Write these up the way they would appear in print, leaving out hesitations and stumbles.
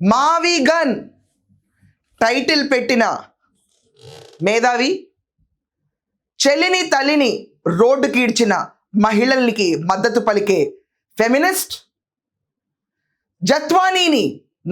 మావి gun title పెట్టిన మేధావి, చెల్లిని తల్లిని రోడ్డుకి ఈడ్చిన మహిళలకి మద్దతు పలికే ఫెమినిస్ట్, జత్వానీని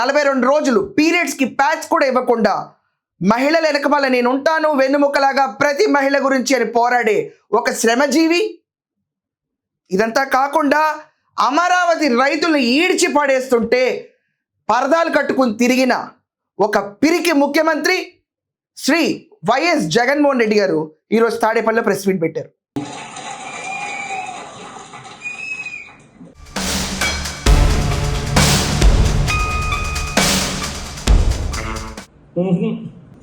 42 రోజులు పీరియడ్స్కి ప్యాచ్ కూడా ఇవ్వకుండా మహిళల వెనకమాల నేను ఉంటాను వెన్నుముకలాగా ప్రతి మహిళ గురించి అని పోరాడే ఒక శ్రమజీవి. ఇదంతా కాకుండా అమరావతి రైతులను ఈడ్చి పడేస్తుంటే పరదాలు కట్టుకుని తిరిగిన ఒక పిరికి ముఖ్యమంత్రి శ్రీ వైఎస్ జగన్మోహన్ రెడ్డి గారు ఈరోజు తాడేపల్లిలో ప్రెస్ మీట్ పెట్టారు.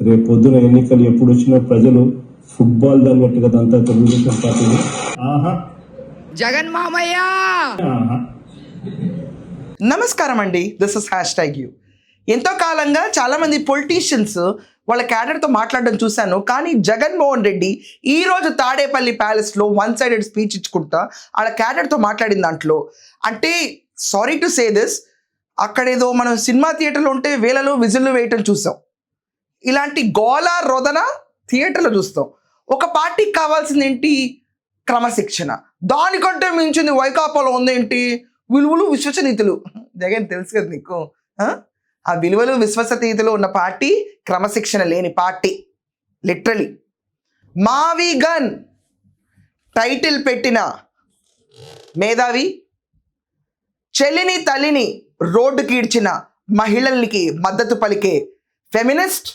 రేపు పొద్దున ఎన్నికలు ఎప్పుడు వచ్చినా ప్రజలు ఫుట్బాల్ అన్నట్టుగా అంతా తెలుగుదేశం పార్టీని జగన్ మామయ్య. నమస్కారం అండి, దిస్ ఇస్ #you. ఎంతో కాలంగా చాలామంది పొలిటీషియన్స్ వాళ్ళ క్యాడర్తో మాట్లాడడం చూశాను, కానీ జగన్మోహన్ రెడ్డి ఈరోజు తాడేపల్లి ప్యాలెస్లో 1-sided స్పీచ్ ఇచ్చుకుంటా వాళ్ళ క్యాడర్తో మాట్లాడిన దాంట్లో అంటే సారీ టు సే దిస్, అక్కడేదో మనం సినిమా థియేటర్లో ఉంటే వేలలో విజిల్లు వేయటం చూసాం, ఇలాంటి గోల రొదన థియేటర్లో చూస్తాం. ఒక పార్టీకి కావాల్సింది ఏంటి? క్రమశిక్షణ. దానికంటే మించింది వైకాపాలో ఉందేంటి? విలువలు విశ్వసనీయతలు. జగన్ తెలుసు కదా నీకు, ఆ విలువలు విశ్వసనీయతలు ఉన్న పార్టీ క్రమశిక్షణ లేని పార్టీ. లిటరలీ మావి గన్ టైటిల్ పెట్టిన మేధావి, చెల్లిని తల్లిని రోడ్డుకి ఈడ్చిన మహిళలకి మద్దతు పలికే ఫెమినిస్ట్,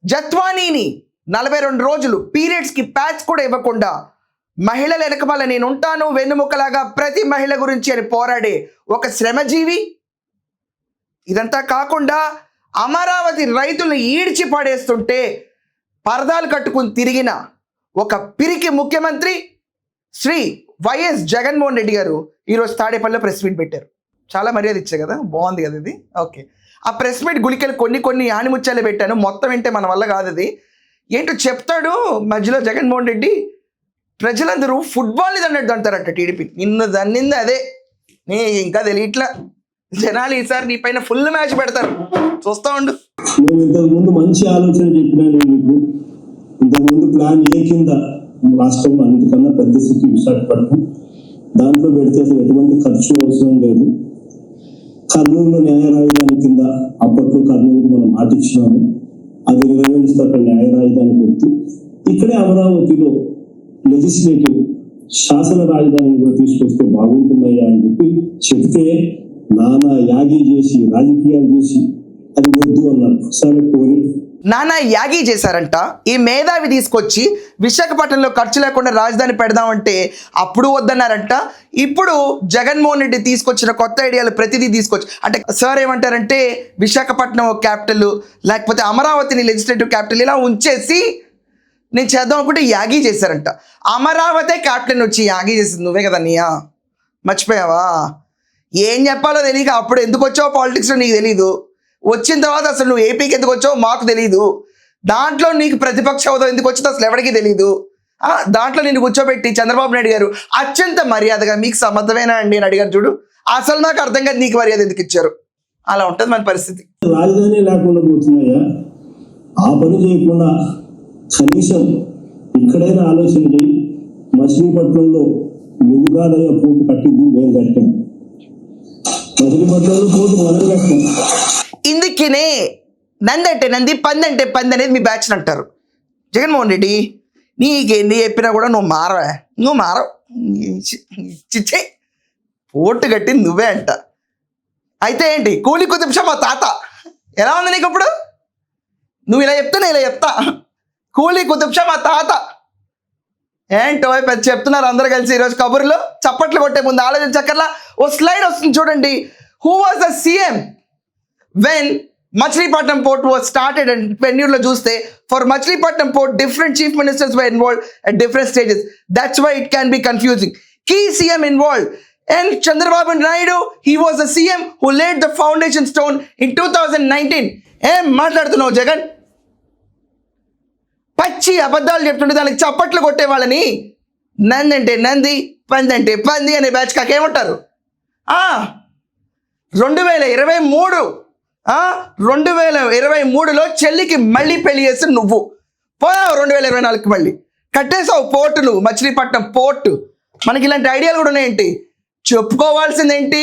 జత్వానీని 42 రోజులు పీరియడ్స్కి ప్యాచ్ కూడా ఇవ్వకుండా మహిళల వెనకమాల నేను ఉంటాను వెన్నుముకలాగా ప్రతి మహిళ గురించి అని పోరాడే ఒక శ్రమజీవి. ఇదంతా కాకుండా అమరావతి రైతులను ఈడ్చి పడేస్తుంటే పరదాలు కట్టుకుని తిరిగిన ఒక పిరికి ముఖ్యమంత్రి శ్రీ వైఎస్ జగన్మోహన్ రెడ్డి గారు ఈరోజు తాడేపల్లిలో ప్రెస్ మీట్ పెట్టారు. చాలా మర్యాద ఇచ్చే కదా, బాగుంది కదా ఇది. ఓకే, ఆ ప్రెస్ మీట్ గుళికలు కొన్ని ఆణిముత్యాలు పెట్టాను, మొత్తం వింటే మన వల్ల కాదు. అది ఏంటో చెప్తాడు మధ్యలో జగన్మోహన్ రెడ్డి. ప్రజలందరూ ఫుట్బాల్ ఇది అన్నట్టు అంటారట టీడీపీ. నిన్ను దన్నింది అదే, నీ ఇంకా తెలియట్లా. జనాలు ఈసారి నీ పైన ఫుల్ మ్యాచ్ పెడతారు, చూస్తా ఉండు. నేను ఇంతకుముందు మంచి ఆలోచన చెప్పినాను మీకు. ఇంతకుముందు ప్లాన్ ఏ కింద రాష్ట్రంలో అన్నిటికన్నా పెద్ద సిటీ విశాఖపట్నం, దాంట్లో పెడితే అసలు ఎటువంటి ఖర్చు అవసరం లేదు. కర్నూలులో న్యాయ రాజధాని కింద అప్పట్లో కర్నూలు మనం మాటిచ్చినాము, అది నిర్వహిస్తూ అక్కడ న్యాయ రాజధాని పెడుతూ ఇక్కడే అమరావతిలో లెజిస్లేటివ్ శాసన రాజధాని కూడా తీసుకొస్తే బాగుంటున్నాయా అని చెప్తే నానా యాగి చేసి రాజకీయాలు చేసి అది వద్దు అన్నారు. సరే పోయి నానా యాగి చేశారంట. ఈ మేధావి తీసుకొచ్చి విశాఖపట్నంలో ఖర్చు లేకుండా రాజధాని పెడదామంటే అప్పుడు వద్దన్నారంట. ఇప్పుడు జగన్మోహన్ రెడ్డి తీసుకొచ్చిన కొత్త ఐడియాలు ప్రతిదీ తీసుకొచ్చి అంటే సార్ ఏమంటారంటే విశాఖపట్నం క్యాపిటల్ లేకపోతే అమరావతిని లెజిస్లేటివ్ క్యాపిటల్ ఇలా ఉంచేసి నేను చేద్దాం అనుకుంటే యాగి చేశారంట. అమరావతి క్యాపిటల్ వచ్చి యాగి చేసింది నువ్వే కదా నీయా, మర్చిపోయావా? ఏం చెప్పాలో తెలియక అప్పుడు ఎందుకు వచ్చావో పాలిటిక్స్లో నీకు తెలీదు, వచ్చిన తర్వాత అసలు నువ్వు ఏపీకి ఎందుకు వచ్చావో మాకు తెలీదు, దాంట్లో నీకు ప్రతిపక్ష హోదా ఎందుకు వచ్చిందో అసలు ఎవరికి తెలీదు. దాంట్లో నేను కూర్చోబెట్టి చంద్రబాబు నాయుడు గారు అత్యంత మర్యాదగా మీకు సమర్థమేనా అండి అని అడిగారు చూడు, అసలు నాకు అర్థం కాదు నీకు మర్యాద ఎందుకు ఇచ్చారు. అలా ఉంటుంది మన పరిస్థితి. రాజధాని లేకుండా పోతున్నాయా? ఆ పని చేయకుండా కనీసం ఇక్కడైనా ఆలోచన చేయి. మచిలీపట్నంలో నువ్వు కాదయ్యా పోటు కట్టింది, మేము కట్టాం. మచిలీపట్నంలో పోటు మనం కట్టాం. ఇందుకనే నందంటే నంది, పందంటే పంది అనేది మీ బ్యాచ్ అంటారు. జగన్మోహన్ రెడ్డి నీకేంది చెప్పినా కూడా నువ్వు మారవు. చిచ్చే పోటు కట్టింది నువ్వే అంట. అయితే ఏంటి కూలి కుతుబ్షా మా తాత ఎలా ఉంది నీకు ఇప్పుడు? నువ్వు ఇలా చెప్తే నేను ఇలా చెప్తా, కూలి కుతుబ్షా మా తాత ఏంటో పెద్ద చెప్తున్నారు అందరు కలిసి ఈరోజు కబుర్లో. చప్పట్లు కొట్టే ముందు ఆలోచించక్కర్లా. ఓ స్లైడ్ వస్తుంది చూడండి. Who was the CM when Machilipatnam port was started, and Pennurlo చూస్తే for Machilipatnam port different chief ministers were involved at different stages. That's why it can be confusing. Key CM involved, and Chandrababu Naidu, he was the CM who laid the foundation stone in 2019. ఏం మాట్లాడుతున్నావు జగన్? పచ్చి అబద్ధాలు చెప్తుంటే దానికి చప్పట్లు కొట్టే వాళ్ళని నంది అంటే నంది, పంది అంటే పంది అనే బ్యాచ్ కాకేమంటారు? 2023 2023లో చెల్లికి మళ్ళీ పెళ్లి చేసి నువ్వు పోయావు 2024కి మళ్ళీ కట్టేసావు పోర్టు, నువ్వు మచిలీపట్నం పోర్టు. మనకి ఇలాంటి ఐడియాలు కూడా ఉన్నాయేంటి? చెప్పుకోవాల్సిందేంటి,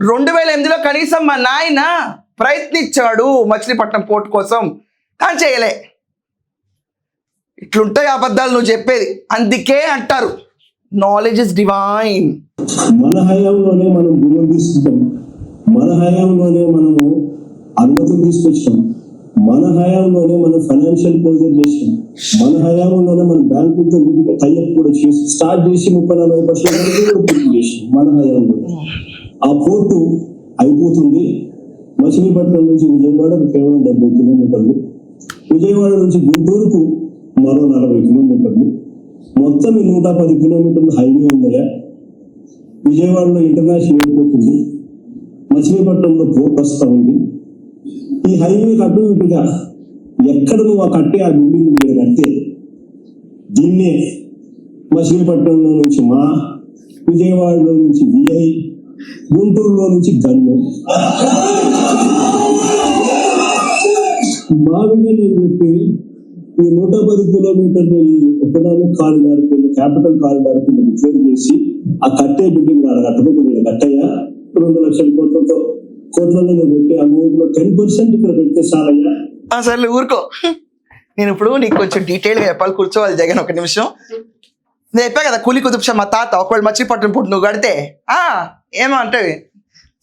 2008లో కనీసం మా నాయన ప్రయత్నించాడు మచిలీపట్నం పోర్టు కోసం, కానీ చేయలే. ఇట్లుంటాయి అబద్ధాలు నువ్వు చెప్పేది. అందుకే అంటారు నాలెడ్జ్ ఇస్ డివైన్. మన హయాంలోనే మనం భూములు తీసుకుంటాం, మన హయాంలోనే మనము అనుమతులు తీసుకొచ్చాం, మన హయాంలోనే మనం ఫైనాన్షియల్ క్లోజర్ చేసాం, మన హయాంలోనే మనం బ్యాంకులతో నీటిగా టైఅప్ కూడా చేసి స్టార్ట్ చేసి 30-40% చేసాం మన హయాంలో. ఆ పోర్టు అయిపోతుంది. మచిలీపట్నం నుంచి విజయవాడకు కేవలం 70 కిలోమీటర్లు, విజయవాడ నుంచి గుంటూరుకు మరో 40 కిలోమీటర్లు, మొత్తం 110 కిలోమీటర్లు హైవే ఉందయ్యా. విజయవాడలో ఇంటర్నేషనల్ ఎయిర్పోర్ట్ ఉంది, మచిలీపట్నంలో పోర్ట్ వస్తూ ఉంది. ఈ హైవే అడ్డు ఇటుగా ఎక్కడ నువ్వు ఆ కట్టే ఆ బిల్డింగ్ మీద కడితే దీన్నే మచిలీపట్నంలో నుంచి మా, విజయవాడలో నుంచి విఐ, గుంటూరులో నుంచి గన్ను బావిగా నేను చెప్పి ఈ 110 కిలోమీటర్లు ఈ ఎకనామిక్ కారిడార్ కింద, క్యాపిటల్ కారిడార్ కింద డిక్లేర్ చేసి ఆ కట్టే బిల్డింగ్ కట్టకుండా కట్టయ్యా 2 లక్షల కోట్లలో పెట్టి ఆ మూవీలో 10% ఇక్కడ పెడితే చాలయ్యా. సర్లే ఊరుకో. నేను ఇప్పుడు నీకు కొంచెం డీటెయిల్గా చెప్పాలి, కూర్చోవాలి జగన్ ఒక నిమిషం. నేను చెప్పా కదా కూలి కుతుబ్ షా మా తాత ఒకవేళ మచిలీపట్నం పుట్టి నువ్వు కడితే ఏమో అంటే.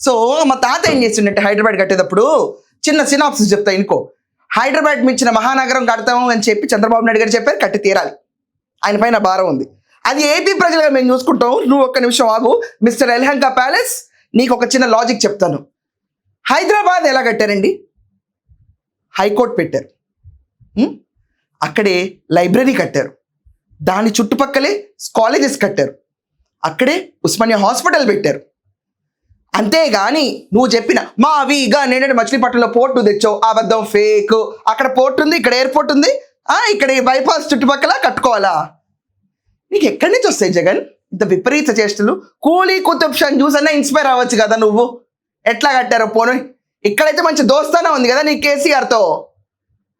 సో మా తాత ఏం చేసిండే హైదరాబాద్ కట్టేటప్పుడు, చిన్న సినాప్సిస్ చెప్తా ఇంకో. హైదరాబాద్ మించిన మహానగరం కడతాము అని చెప్పి చంద్రబాబు నాయుడు గారు చెప్పారు, కట్టి తీరాలి, ఆయన పైన భారం ఉంది. అది ఏపీ ప్రజలుగా మేము చూసుకుంటాం. నువ్వు ఒక్క నిమిషం ఆగు మిస్టర్ ఎల్హంకా ప్యాలెస్. నీకు ఒక చిన్న లాజిక్ చెప్తాను. హైదరాబాద్ ఎలా కట్టారండి? హైకోర్టు పెట్టారు, అక్కడే లైబ్రరీ కట్టారు, దాని చుట్టుపక్కలే కాలేజెస్ కట్టారు, అక్కడే ఉస్మానియా హాస్పిటల్ పెట్టారు. అంతేగాని నువ్వు చెప్పిన మావిగా నేనంటే మచిలీపట్నంలో పోర్టు తెచ్చావు, అబద్ధం, ఫేక్. అక్కడ పోర్ట్ ఉంది, ఇక్కడ ఎయిర్పోర్ట్ ఉంది, ఇక్కడ బైపాస్ చుట్టుపక్కల కట్టుకోవాలా? నీకు ఎక్కడి నుంచి వస్తాయి జగన్ ఇంత విపరీత చేష్టలు? కూలీ కుతుబ్ షాని చూసన్నా ఇన్స్పైర్ అవ్వచ్చు కదా నువ్వు. ఎట్లా కట్టారో పోను. ఇక్కడైతే మంచి దోస్తానే ఉంది కదా నీ కేసీఆర్తో.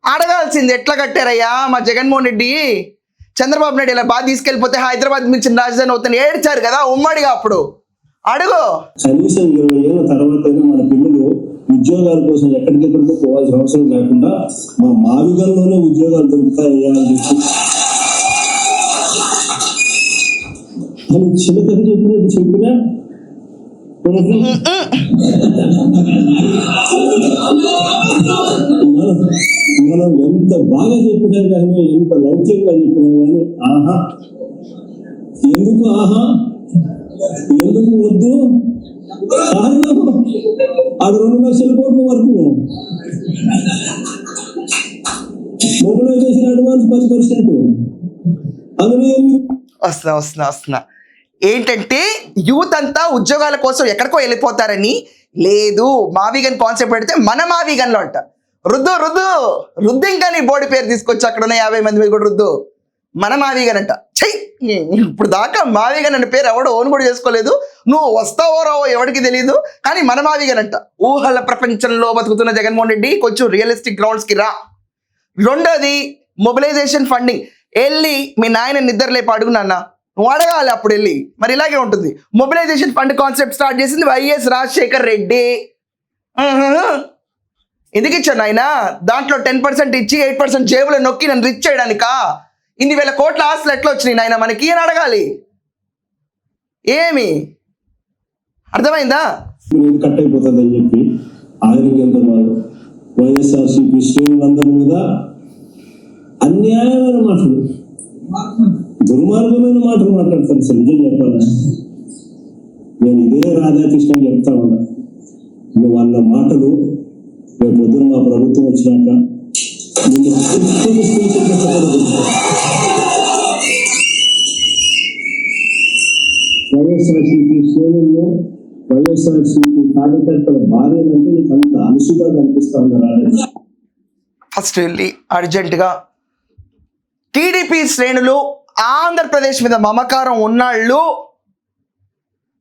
అడగాల్సింది ఎట్లా కట్టారయ్యా మా జగన్మోహన్ రెడ్డి. చంద్రబాబు నాయుడు ఇలా బాగా తీసుకెళ్ళిపోతే హైదరాబాద్ మించిన రాజధాని అవుతాను ఏడ్చారు కదా ఉమ్మడిగా, అప్పుడు అడుగు. కనీసం 20 ఏళ్ళ తర్వాత మన పిల్లలు ఉద్యోగాల కోసం ఎక్కడికెక్కడికో పోవాల్సిన అవసరం లేకుండా మా మావిగంలోనే ఉద్యోగాలు దొరుకుతాయి అని చెప్పి అని చిన్నతని చెప్పినట్టు చెప్పినా మనం ఎంత బాగా చెప్పినా కానీ, ఎంత లౌక్యంగా చెప్పినా కానీ ఆహా ఎందుకు, ఆహా ఎందుకు వద్దు, కారణం అది 2 లక్షల కోట్ల వరకు మొబిలైజేషన్ అడ్వాన్స్ 10%. అందులో వస్తున్నా ఏంటంటే యూత్ అంతా ఉద్యోగాల కోసం ఎక్కడికో వెళ్ళిపోతారని లేదు. మావిగన్ కాన్సెప్ట్ పెడితే మన మావిగన్లో అంట రుద్దు ఇంకా నీ బోర్డు పేరు తీసుకొచ్చి అక్కడ ఉన్న 50 మంది మీద కూడా రుద్దు మన మావిగన్ అంట. చెయ్యి, ఇప్పుడు దాకా మావిగన్ అనే పేరు ఎవడో ఓన్ కూడా చేసుకోలేదు. నువ్వు వస్తావో రావో ఎవరికి తెలియదు, కానీ మన మావిగన్ అంట. ఊహల ప్రపంచంలో బతుకుతున్న జగన్మోహన్ రెడ్డి కొంచెం రియలిస్టిక్ గ్రౌండ్స్కి రా. రెండోది మొబిలైజేషన్ ఫండింగ్. వెళ్ళి మీ నాయన నిద్రలేపు అడుగు నాన్న, నువ్వు అడగాలి అప్పుడు వెళ్ళి. మరి ఇలాగే ఉంటుంది. మొబిలైజేషన్ ఫండ్ కాన్సెప్ట్ స్టార్ట్ చేసింది వైఎస్ రాజశేఖర్ రెడ్డి. ఎందుకు ఇచ్చాను ఆయన? దాంట్లో 10% ఇచ్చి 8% జేబులో నొక్కి నన్ను రిచ్ చేయడానికా? 8,000 కోట్ల ఆస్తులు ఎట్లా వచ్చినాయి నాయన మనకి అని అడగాలి. ఏమి అర్థమైందా? కట్ అయిపోతుంది అని చెప్పి ఆయనకి ఎంత వైఎస్ఆర్సీపీ శ్రేణులందరి మీద అన్యాయమైన మాటలు, దుర్మార్గమైన మాటలు మాట్లాడతాను. సార్ నిజం చెప్పాలా, నేను ఇదే రాధాకృష్ణ చెప్తా ఉన్నా. వాళ్ళ మాటలు రేపు పొద్దున మా ప్రభుత్వం వచ్చినాక వైఎస్ఆర్సీపీ శ్రేణుల్లో వైఎస్ఆర్సీపీ కార్యకర్తల భార్యలంటే నీకు అంత అలసుగా కనిపిస్తా ఉన్నారు. ఫస్ట్ వెళ్ళి అర్జెంటుగా టీడీపీ శ్రేణులు ఆంధ్రప్రదేశ్ మీద మమకారం ఉన్నాళ్ళు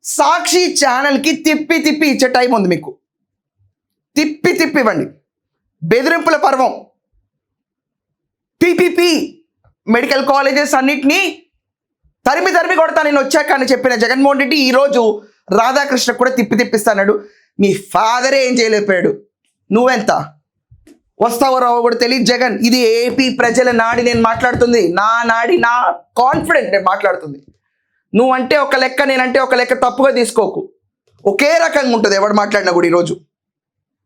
సాక్షి ఛానల్కి తిప్పి ఇచ్చే టైం ఉంది మీకు. తిప్పి ఇవ్వండి. బెదిరింపుల పర్వం, పిపిపి మెడికల్ కాలేజెస్ అన్నిటినీ తరిమి కొడతా నేను వచ్చాక అని చెప్పిన జగన్మోహన్ రెడ్డి ఈరోజు రాధాకృష్ణ కూడా తిప్పిస్తాడు. మీ ఫాదరే ఏం చేయలేపాడు, నువ్వెంత వస్తావో రావో కూడా తెలియదు జగన్. ఇది ఏపీ ప్రజల నాడి నేను మాట్లాడుతుంది, నా నాడి, నా కాన్ఫిడెంట్ నేను మాట్లాడుతుంది. నువ్వంటే ఒక లెక్క, నేనంటే ఒక లెక్క, తప్పుగా తీసుకోకు. ఒకే రకంగా ఉంటుంది ఎవడు మాట్లాడినా కూడా. ఈరోజు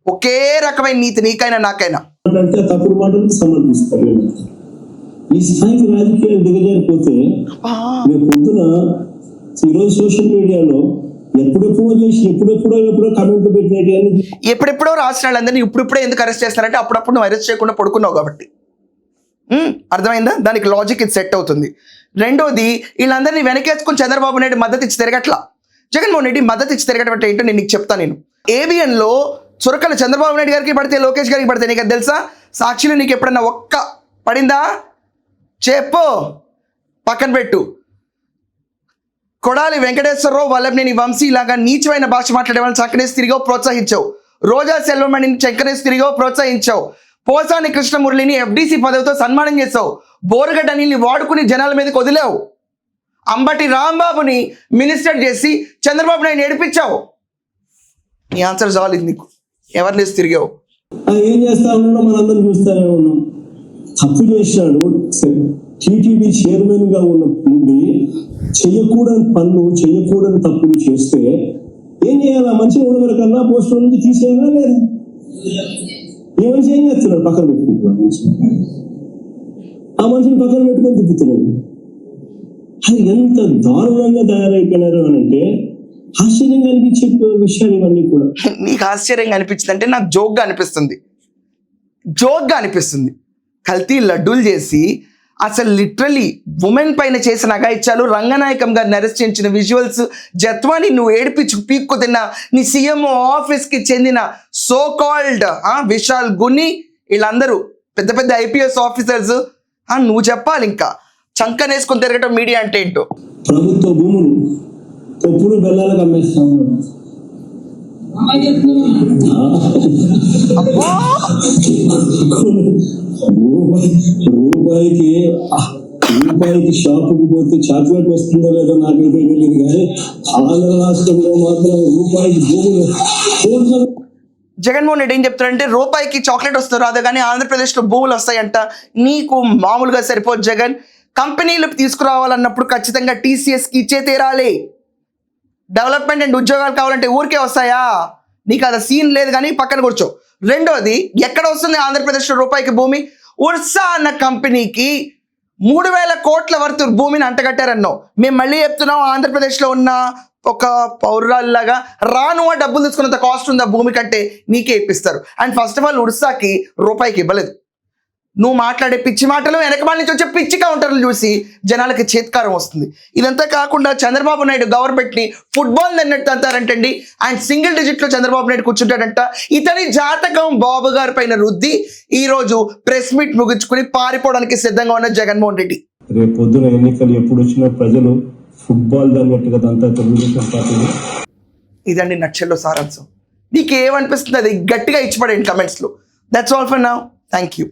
ఒకే రకమైన నీతి నీకైనా నాకైనా. అంటే తప్పుడు మాటలకు సమర్థిస్తారు. ఈ స్థాయికి రాజకీయాలు దిగజారిపోతే రేపు పొద్దున ఈరోజు సోషల్ మీడియాలో ఎప్పుడెప్పుడో కమెంట్లు పెట్టినట్టు ఎప్పుడెప్పుడో రాసిన వాళ్ళందరినీ ఇప్పుడిప్పుడే ఎందుకు అరెస్ట్ చేస్తారంటే అప్పుడప్పుడు నువ్వు అరెస్ట్ చేయకుండా పడుకున్నావు కాబట్టి. అర్థమైందా? దానికి లాజిక్ ఇది సెట్ అవుతుంది. రెండోది, వీళ్ళందరినీ వెనకేసుకుని చంద్రబాబు నాయుడు మద్దతు ఇచ్చి తిరగట్లా. జగన్మోహన్ రెడ్డి మద్దతు ఇచ్చి తిరగటం అంటే ఏంటో నేను నీకు చెప్తాను. నేను ఏవిఎన్లో చురకలు చంద్రబాబు నాయుడు గారికి పడితే, లోకేష్ గారికి పడితే నీకు అది తెలుసా? సాక్షిలో నీకు ఎప్పుడన్నా ఒక్క పడిందా చెప్పు, పక్కన పెట్టు. కొడాలి వెంకటేశ్వరరావు, వల్లభనేని వంశీ లాగా నీచమైన భాష మాట్లాడే వాళ్ళని చక్కనేసి తిరిగావు, ప్రోత్సహించావు. రోజా సెల్వమణిని చక్కనేసి తిరిగావు, ప్రోత్సహించావు. పోసాని కృష్ణమురళిని ఎఫ్డీసీ పదవితో సన్మానం చేసావు. బోరుగడ్డ నీళ్ళని వాడుకుని జనాల మీదకి వదిలేవు. అంబటి రాంబాబుని మినిస్టర్ చేసి చంద్రబాబు నాయుడు ఏడిపించావు. నీ ఆన్సర్ చాలింది నీకు. ఎవరిని వేసి తిరిగావు? ఏం చేస్తా ఉన్నా మనందరం చూస్తూనే ఉన్నాం. తప్పు చేసినాడు. టీటీడీ చైర్మన్ గా ఉన్న నుండి చెయ్యకూడని తప్పులు చేస్తే ఏం చేయాలి? ఆ మనిషిని ఉండవరకన్నా పోస్టర్ నుంచి తీసేయాలా లేదా? ఈ మనిషి ఏం చేస్తున్నాడు? పక్కన పెట్టుకుంటున్నాడు. ఆ మనిషిని పక్కన పెట్టుకొని తిప్పుతున్నాడు. అది ఎంత దారుణంగా తయారైపోయినారు అని అంటే ఆశ్చర్యంగా అనిపించే విషయాలు ఇవన్నీ కూడా. నీకు ఆశ్చర్యంగా అనిపించింది అంటే నాకు జోక్గా అనిపిస్తుంది. కల్తీ లడ్డూలు చేసి అసలు లిటరలీ ఉమెన్ పైన చేసిన అఘాయిత్యాలు, రంగనాయకం గారిని అరెస్ట్ చేయించిన విజువల్స్, జత్వాని నువ్వు ఏడిపించు పీక్కు తిన్న నీ సీఎంఓ ఆఫీస్కి చెందిన సో కాల్డ్ విశాల్ గుని, వీళ్ళందరూ పెద్ద పెద్ద ఐపీఎస్ ఆఫీసర్స్. నువ్వు చెప్పాలి ఇంకా చంకనేసుకొని తిరగటం మీడియా అంటే ఏంటో. ప్రభుత్వ భూములు తప్పుడు బెల్లాలకు అమ్మేస్తాం. రూపాయికి షాపుకు పోతే చాక్లెట్ వస్తుందో లేదో నాకైతే తెలియదు, కానీ ఆంధ్ర రాష్ట్రంలో మాత్రం రూపాయికి భూములు. జగన్మోహన్ రెడ్డి ఏం చెప్తాడంటే రూపాయికి చాక్లెట్ వస్తుంది రాదు, కానీ ఆంధ్రప్రదేశ్లో భూములు వస్తాయంట. నీకు మామూలుగా సరిపోదు జగన్. కంపెనీలకు తీసుకురావాలన్నప్పుడు ఖచ్చితంగా టీసీఎస్కి ఇచ్చే తీరాలి. డెవలప్మెంట్ అండ్ ఉద్యోగాలు కావాలంటే ఊరికే వస్తాయా? నీకు అది సీన్ లేదు, కానీ పక్కన కూర్చో. రెండోది, ఎక్కడ వస్తుంది ఆంధ్రప్రదేశ్లో రూపాయికి భూమి? ఉర్సా అన్న కంపెనీకి 3,000 కోట్ల వర్తు భూమిని అంటగట్టారన్నావు. మేము మళ్ళీ చెప్తున్నాం, ఆంధ్రప్రదేశ్లో ఉన్న ఒక పౌరురాల్లాగా రాను డబ్బులు తీసుకున్నంత కాస్ట్ ఉంది ఆ భూమి కంటే, నీకే ఇప్పిస్తారు. అండ్ ఫస్ట్ ఆఫ్ ఆల్ ఉర్సాకి రూపాయికి ఇవ్వలేదు. నువ్వు మాట్లాడే పిచ్చి మాటలు, వెనకమాల నుంచి వచ్చే పిచ్చి కౌంటర్లు చూసి జనాలకి చేత్కారం వస్తుంది. ఇదంతా కాకుండా చంద్రబాబు నాయుడు గవర్నమెంట్ని ఫుట్బాల్ అన్నట్టు అంటారంటండి. అండ్ సింగిల్ డిజిట్లో చంద్రబాబు నాయుడు కూర్చుంటాడంట. ఇతని జాతకం బాబు గారి పైన రుద్ది ఈరోజు ప్రెస్ మీట్ ముగించుకుని పారిపోవడానికి సిద్ధంగా ఉన్న జగన్మోహన్ రెడ్డి. రేపు పొద్దున ఎన్నికలు ఎప్పుడు వచ్చినా ప్రజలు ఫుట్బాల్ అన్నట్టుగా అంతా తెలుగుదేశం పార్టీ. ఇదండి నక్షల్లో సారాంశం. నీకు ఏమనిపిస్తుంది అది గట్టిగా ఇచ్చిపడండి కమెంట్స్లో. That's all for now. Thank you.